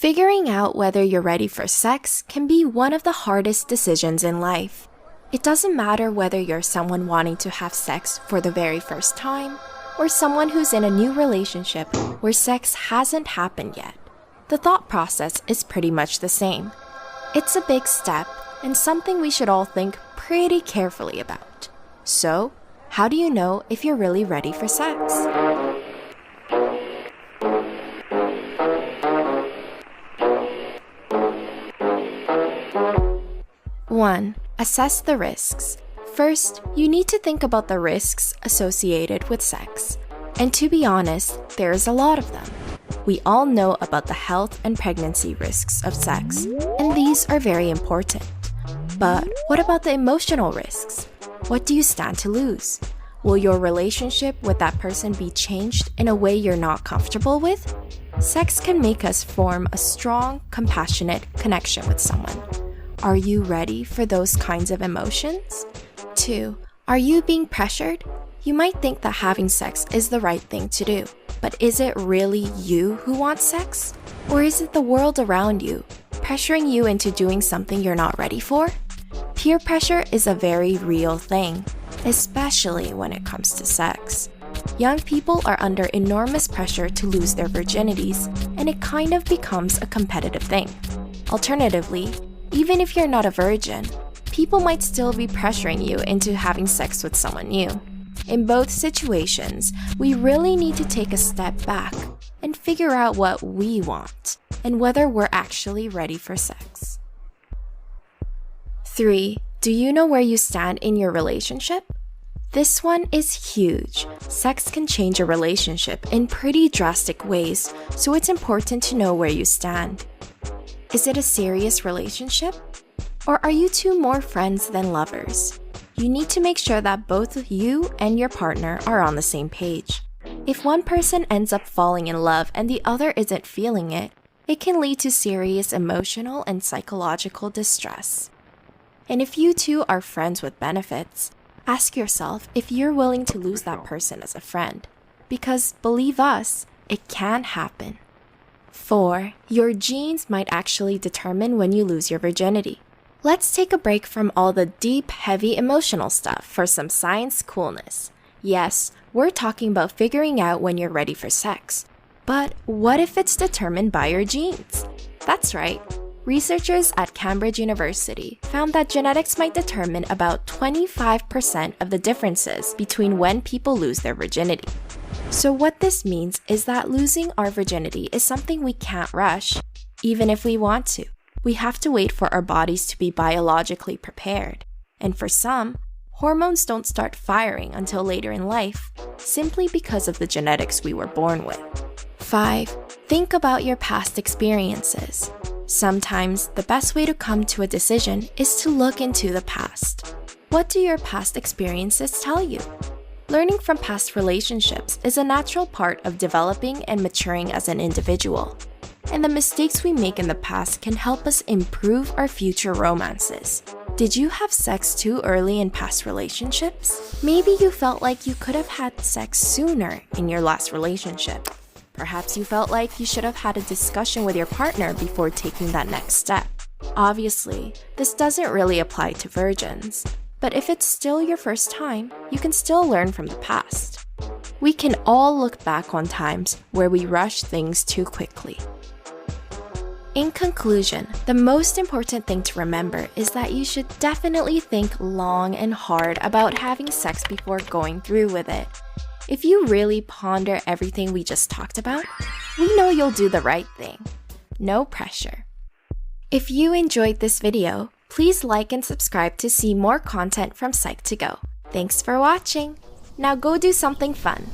Figuring out whether you're ready for sex can be one of the hardest decisions in life. It doesn't matter whether you're someone wanting to have sex for the very first time or someone who's in a new relationship where sex hasn't happened yet. The thought process is pretty much the same. It's a big step and something we should all think pretty carefully about. So, how do you know if you're really ready for sex? 1. Assess the risks. First, you need to think about the risks associated with sex. And to be honest, there's a lot of them. We all know about the health and pregnancy risks of sex, and these are very important. But what about the emotional risks? What do you stand to lose? Will your relationship with that person be changed in a way you're not comfortable with? Sex can make us form a strong, compassionate connection with someone. Are you ready for those kinds of emotions? 2. Are you being pressured? You might think that having sex is the right thing to do, but is it really you who wants sex? Or is it the world around you, pressuring you into doing something you're not ready for? Peer pressure is a very real thing, especially when it comes to sex. Young people are under enormous pressure to lose their virginities, and it kind of becomes a competitive thing. Alternatively, even if you're not a virgin, people might still be pressuring you into having sex with someone new. In both situations, we really need to take a step back and figure out what we want and whether we're actually ready for sex. 3. Do you know where you stand in your relationship? This one is huge. Sex can change a relationship in pretty drastic ways, so it's important to know where you stand. Is it a serious relationship? Or are you two more friends than lovers? You need to make sure that both you and your partner are on the same page. If one person ends up falling in love and the other isn't feeling it, it can lead to serious emotional and psychological distress. And if you two are friends with benefits, ask yourself if you're willing to lose that person as a friend. Because believe us, it can happen. 4. Your genes might actually determine when you lose your virginity. Let's take a break from all the deep, heavy emotional stuff for some science coolness. Yes, we're talking about figuring out when you're ready for sex. But what if it's determined by your genes? That's right. Researchers at Cambridge University found that genetics might determine about 25% of the differences between when people lose their virginity. So what this means is that losing our virginity is something we can't rush, even if we want to. We have to wait for our bodies to be biologically prepared. And for some, hormones don't start firing until later in life, simply because of the genetics we were born with. 5. Think about your past experiences. Sometimes, the best way to come to a decision is to look into the past. What do your past experiences tell you? Learning from past relationships is a natural part of developing and maturing as an individual. And the mistakes we make in the past can help us improve our future romances. Did you have sex too early in past relationships? Maybe you felt like you could have had sex sooner in your last relationship. Perhaps you felt like you should have had a discussion with your partner before taking that next step. Obviously, this doesn't really apply to virgins. But if it's still your first time, you can still learn from the past. We can all look back on times where we rushed things too quickly. In conclusion, the most important thing to remember is that you should definitely think long and hard about having sex before going through with it. If you really ponder everything we just talked about, we know you'll do the right thing. No pressure. If you enjoyed this video, please like and subscribe to see more content from Psiko2Go. Thanks for watching! Now go do something fun.